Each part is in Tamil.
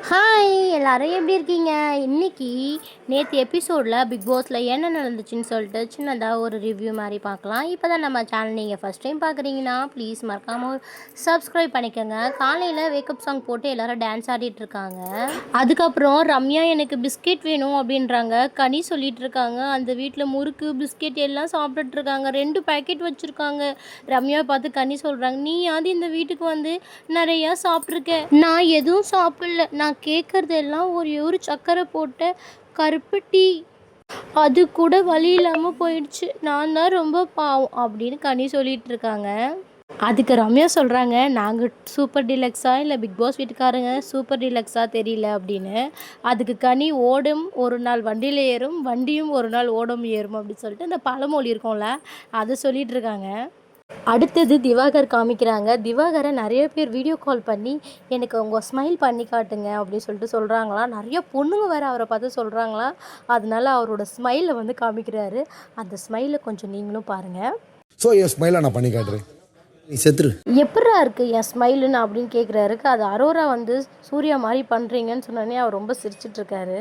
ஹாய் எல்லாரும் எப்படி இருக்கீங்க? இன்னைக்கு நேற்று எபிசோடில் பிக் பாஸில் என்ன நடந்துச்சுன்னு சொல்லிட்டு சின்னதாக ஒரு ரிவ்யூ மாதிரி பார்க்கலாம். இப்போ தான் நம்ம சேனல் நீங்கள் ஃபஸ்ட் டைம் பார்க்குறீங்கன்னா ப்ளீஸ் மறக்காமல் சப்ஸ்கிரைப் பண்ணிக்கோங்க. காலையில் வேக்கப் சாங் போட்டு எல்லோரும் டான்ஸ் ஆடிட்டுருக்காங்க. அதுக்கப்புறம் ரம்யா எனக்கு பிஸ்கெட் வேணும் அப்படின்றாங்க. கனி சொல்லிட்டு இருக்காங்க அந்த வீட்டில் முறுக்கு பிஸ்கெட் எல்லாம் சாப்பிட்டுட்ருக்காங்க. 2 பேக்கெட் வச்சுருக்காங்க. ரம்யாவை பார்த்து கனி சொல்கிறாங்க, நீயாவது இந்த வீட்டுக்கு வந்து நிறையா சாப்பிட்ருக்கேன், நான் எதுவும் சாப்பிடல, நான் கேட்குறது எல்லாம் ஒரு சக்கரை போட்ட கருப்பு டீ, அது கூட வழி இல்லாமல் போயிடுச்சு, நான் தான் ரொம்ப பாவம் அப்படின்னு கனி சொல்லிட்டு இருக்காங்க. அதுக்கு ரம்யா சொல்கிறாங்க, நாங்கள் சூப்பர் டீலக்ஸா இல்லை பிக் பாஸ் வீட்டுக்காரங்க சூப்பர் டீலக்ஸா தெரியல அப்படின்னு. அதுக்கு கனி ஓடும் ஒரு நாள் வண்டியில் ஏறும், வண்டியும் ஒரு நாள் ஓடும் ஏறும் அப்படின்னு சொல்லிட்டு அந்த பழமொழி இருக்கும்ல அதை சொல்லிட்டு இருக்காங்க. அடுத்தது திவாகர் காமிக்கிறாங்க. திவாகரை நிறைய பேர் வீடியோ கால் பண்ணி எனக்கு உங்கள் ஸ்மைல் பண்ணி காட்டுங்க அப்படின்னு சொல்லிட்டு சொல்கிறாங்களாம். நிறைய பொண்ணுங்க வேறு அவரை பார்த்து சொல்கிறாங்களாம். அதனால அவரோட ஸ்மைலை வந்து காமிக்கிறாரு. அந்த ஸ்மைலை கொஞ்சம் நீங்களும் பாருங்கள். ஸோ என் ஸ்மைலை நான் பண்ணி காட்டுறேன், நீ செத்துரு. எப்படா இருக்குது என் ஸ்மைலுன்னு அப்படின்னு கேட்குறாருக்கு. அது அரோரா வந்து சூர்யா மாதிரி பண்ணுறீங்கன்னு சொன்னோடனே அவர் ரொம்ப சிரிச்சிட்ருக்காரு.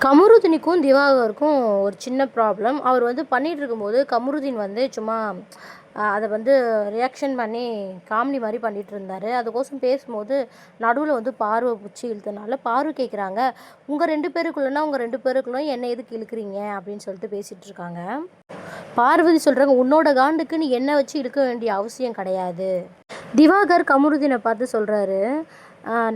கமருதீனுக்கும் திவாகருக்கும் ஒரு சின்ன ப்ராப்ளம். அவர் வந்து பண்ணிகிட்டு இருக்கும்போது கமருதீன் வந்து சும்மா அதை வந்து ரியாக்ஷன் பண்ணி காமெடி மாதிரி பண்ணிகிட்டு இருந்தார். அதுக்கோசம் பேசும்போது நடுவில் வந்து பார்வை பிடிச்சி இழுத்தனால பார்வை கேட்குறாங்க, உங்கள் 2 பேருக்குள்ளனா உங்கள் 2 பேருக்குள்ள என்னை எதுக்கு இழுக்கிறீங்க அப்படின்னு சொல்லிட்டு பேசிகிட்டு இருக்காங்க. பார்வதி சொல்கிறாங்க, உன்னோட காண்டுக்கு நீ என்ன வச்சு இழுக்க வேண்டிய அவசியம் கிடையாது. திவாகர் கமருதீனை பார்த்து சொல்கிறாரு,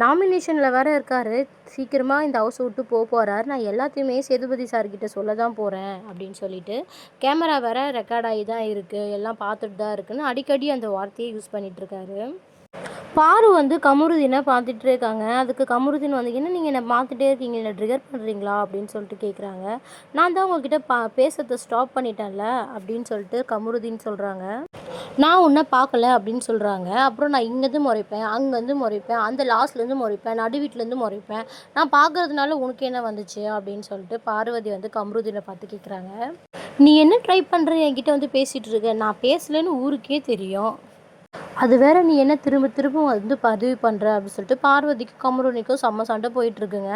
நாமினேஷனில் வேறு இருக்கார், சீக்கிரமாக இந்த ஹவுஸை விட்டு போகிறார், நான் எல்லாத்தையுமே சேதுபதி சார்கிட்ட சொல்ல தான் போகிறேன் அப்படின்னு சொல்லிட்டு கேமரா வேறு ரெக்கார்ட் ஆகி தான் இருக்குது, எல்லாம் பார்த்துட்டு தான் இருக்குன்னு அடிக்கடி அந்த வார்த்தையை யூஸ் பண்ணிகிட்ருக்காரு. பாரு வந்து கமருதீனை பார்த்துட்டே இருக்காங்க. அதுக்கு கமருதீன் வந்து, என்ன நீங்கள் என்னை பார்த்துட்டே இருக்கீங்க, என்ன ட்ரிகர் பண்ணுறீங்களா அப்படின்னு சொல்லிட்டு கேட்குறாங்க. நான் தான் உங்ககிட்ட பேசுறதை ஸ்டாப் பண்ணிட்டேன்ல அப்படின்னு சொல்லிட்டு கமருதீன் சொல்கிறாங்க. நான் உன்னை பார்க்கல அப்படின்னு சொல்கிறாங்க. அப்புறம் நான் இங்கேருந்து முறைப்பேன், அங்கேருந்து முறைப்பேன், அந்த லாஸ்ட்லேருந்து முறைப்பேன், நடு வீட்டிலேருந்து முறைப்பேன், நான் பார்க்கறதுனால உனக்கு என்ன வந்துச்சு அப்படின்னு சொல்லிட்டு பார்வதி வந்து கமருதீனை பார்த்து கேட்குறாங்க. நீ என்ன ட்ரை பண்ணுற என்கிட்ட வந்து பேசிகிட்டு இருக்க, நான் பேசலைன்னு ஊருக்கே தெரியும், அது வேற நீ என்ன திரும்ப திரும்ப வந்து பதிவு பண்ணுற அப்படின்னு சொல்லிட்டு பார்வதிக்கும் கமருதீனுக்கும் செம்ம சண்டை போயிட்டுருக்குங்க.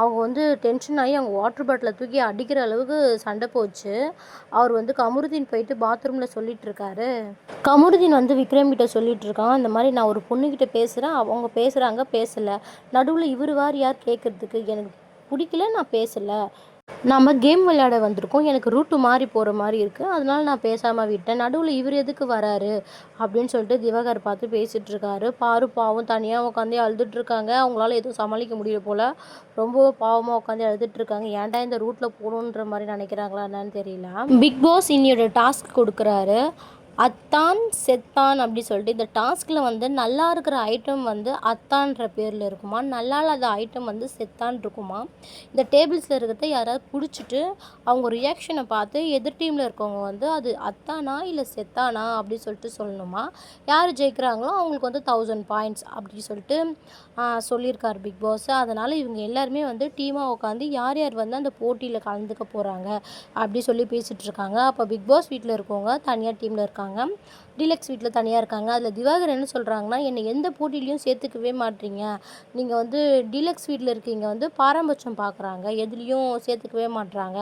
அவங்க வந்து டென்ஷன் ஆகி அவங்க வாட்டர் பாட்டிலை தூக்கி அடிக்கிற அளவுக்கு சண்டை போச்சு. அவர் வந்து கமருதீன் போயிட்டு பாத்ரூமில் சொல்லிட்டு இருக்காரு. கமருதீன் வந்து விக்ரம் கிட்ட சொல்லிட்டு இருக்கான், இந்த மாதிரி நான் ஒரு பொண்ணுக்கிட்ட பேசுகிறேன், அவங்க பேசுகிறாங்க பேசலை, நடுவில் இவர் யார் கேட்குறதுக்கு, எனக்கு பிடிக்கல, நான் பேசலை, நம்ம கேம் விளையாட வந்திருக்கோம், எனக்கு ரூட்டு மாறி போகிற மாதிரி இருக்குது, அதனால நான் பேசாமல் விட்டேன், நடுவில் இவர் எதுக்கு வராரு அப்படின்னு சொல்லிட்டு திவாகர் பார்த்து பேசிகிட்டு இருக்காரு. பாரு பாவம் தனியாக உட்காந்து அழுதுட்ருக்காங்க. அவங்களால எதுவும் சமாளிக்க முடியல போல், ரொம்ப பாவமாக உட்காந்து அழுதுட்ருக்காங்க. ஏன்டா இந்த ரூட்டில் போகணுன்ற மாதிரி நினைக்கிறாங்களா என்னன்னு தெரியல. பிக் பாஸ் இன்னையோட டாஸ்க் கொடுக்குறாரு, அத்தான் செத்தான் அப்படி சொல்லிட்டு. இந்த டாஸ்கில் வந்து நல்லா இருக்கிற ஐட்டம் வந்து அத்தான்ற பேரில் இருக்குமா, நல்லா இல்லாத ஐட்டம் வந்து செத்தான் இருக்குமா. இந்த டேபிள்ஸில் இருக்கிறத யாராவது பிடிச்சிட்டு அவங்க ரியாக்ஷனை பார்த்து எதிர் டீமில் இருக்கவங்க வந்து அது அத்தானா இல்லை செத்தானா அப்படி சொல்லிட்டு சொல்லணுமா. யார் ஜெயிக்கிறாங்களோ அவங்களுக்கு வந்து 1000 பாயிண்ட்ஸ் அப்படி சொல்லிட்டு சொல்லியிருக்கார் பிக் பாஸ். அதனால் இவங்க எல்லாருமே வந்து டீமாக உட்காந்து யார் யார் வந்து அந்த போட்டியில் கலந்துக்க போகிறாங்க அப்படி சொல்லி பேசிகிட்டு இருக்காங்க. அப்போ பிக் பாஸ் வீட்டில் இருக்கவங்க தனியாக டீமில் இருக்காங்க, டீலக்ஸ் வீட்டில் தனியாக இருக்காங்க. அதில் திவாகர் என்ன சொல்கிறாங்கன்னா, என்னை எந்த போட்டிலையும் சேர்த்துக்கவே மாட்டீங்க, நீங்கள் வந்து டீலக்ஸ் வீட்டில் இருக்கீங்க வந்து பாரபட்சம் பார்க்குறாங்க, எதுலேயும் சேர்த்துக்கவே மாட்டுறாங்க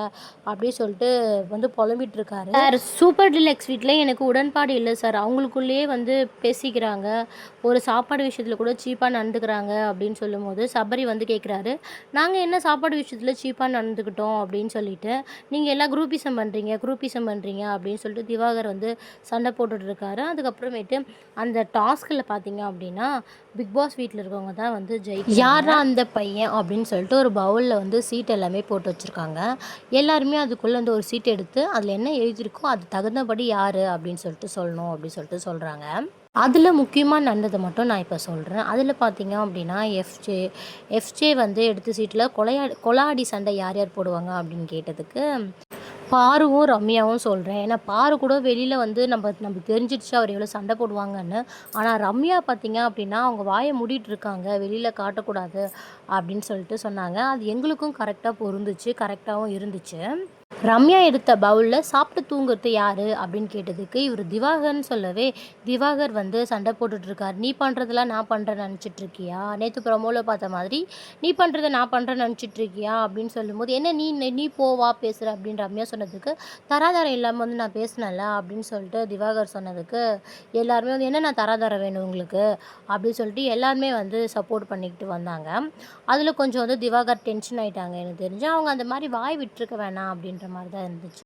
அப்படி சொல்லிட்டு வந்து புலம்பிட்டு இருக்காரு. சார் சூப்பர் டீலக்ஸ் வீட்டில் எனக்கு உடன்பாடு இல்லை சார், அவங்களுக்குள்ளேயே வந்து பேசிக்கிறாங்க, ஒரு சாப்பாடு விஷயத்தில் கூட சீப்பாக நடந்துக்கிறாங்க அப்படின்னு சொல்லும்போது சபரி வந்து கேட்குறாரு, நாங்கள் என்ன சாப்பாடு விஷயத்தில் சீப்பாக நடந்துக்கிட்டோம் அப்படின்னு சொல்லிட்டு நீங்கள் எல்லாம் குரூப்பிசம் பண்ணுறீங்க அப்படின்னு சொல்லிட்டு திவாகர் வந்து சண்டை போட்டுட்டு இருக்காரு. அதுக்கப்புறமேட்டு அந்த டாஸ்கில் பார்த்தீங்க அப்படின்னா பிக் பாஸ் வீட்டில் இருக்கவங்க தான் வந்து யாரா அந்த பையன் அப்படின்னு சொல்லிட்டு ஒரு பவுலில் வந்து சீட் எல்லாமே போட்டு வச்சுருக்காங்க. எல்லாருமே அதுக்குள்ளே வந்து ஒரு சீட் எடுத்து அதில் என்ன எழுதியிருக்கோ அது தகுந்தபடி யார் அப்படின்னு சொல்லிட்டு சொல்லணும் அப்படின்னு சொல்லிட்டு சொல்கிறாங்க. அதில் முக்கியமாக நடந்ததை மட்டும் நான் இப்போ சொல்கிறேன். அதில் பார்த்தீங்க அப்படின்னா எஃப்ஜே வந்து எடுத்த சீட்டில் கொலாடி சண்டை யார் யார் போடுவாங்க அப்படின்னு கேட்டதுக்கு பாருவும் ரம்யாவும் சொல்கிறேன். ஏன்னா பாரு கூட வெளியில் வந்து நம்ம தெரிஞ்சிடுச்சு அவர் எவ்வளோ சண்டை போடுவாங்கன்னு. ஆனால் ரம்யா பார்த்தீங்க அப்படின்னா அவங்க வாயை மூடிட்டு இருக்காங்க, வெளியில் காட்டக்கூடாது அப்படின்னு சொல்லிட்டு சொன்னாங்க. அது எங்களுக்கும் கரெக்டாக பொருந்துச்சு, கரெக்டாகவும் இருந்துச்சு. ரம்யா எடுத்த பவுலில் சாப்பிட்டு தூங்குறது யார் அப்படின்னு கேட்டதுக்கு இவர் திவாகர்னு சொல்லவே, திவாகர் வந்து சண்டை போட்டுட்ருக்கார். நீ பண்ணுறதெல்லாம் நான் பண்ணுறேன்னு நினச்சிட்ருக்கியா? நேற்று ப்ரமோவில் பார்த்த மாதிரி நீ பண்ணுறத நான் பண்ணுறேன்னு நினச்சிட்ருக்கியா அப்படின்னு சொல்லும்போது, என்ன நீ நீ போவா பேசுகிற அப்படின்னு ரம்யா சொன்னதுக்கு, தராதரம் இல்லாமல் வந்து நான் பேசினேன்ல அப்படின்னு சொல்லிட்டு திவாகர் சொன்னதுக்கு, எல்லாருமே வந்து என்ன நான் தராதரம் வேணும் உங்களுக்கு அப்படின்னு சொல்லிட்டு எல்லாருமே வந்து சப்போர்ட் பண்ணிக்கிட்டு வந்தாங்க. அதில் கொஞ்சம் வந்து திவாகர் டென்ஷன் ஆகிட்டாங்க எனக்கு தெரிஞ்சு. அவங்க அந்த மாதிரி வாய் விட்டுருக்க வேணாம் அப்படின்ற மாதிரி தான் இருந்துச்சு.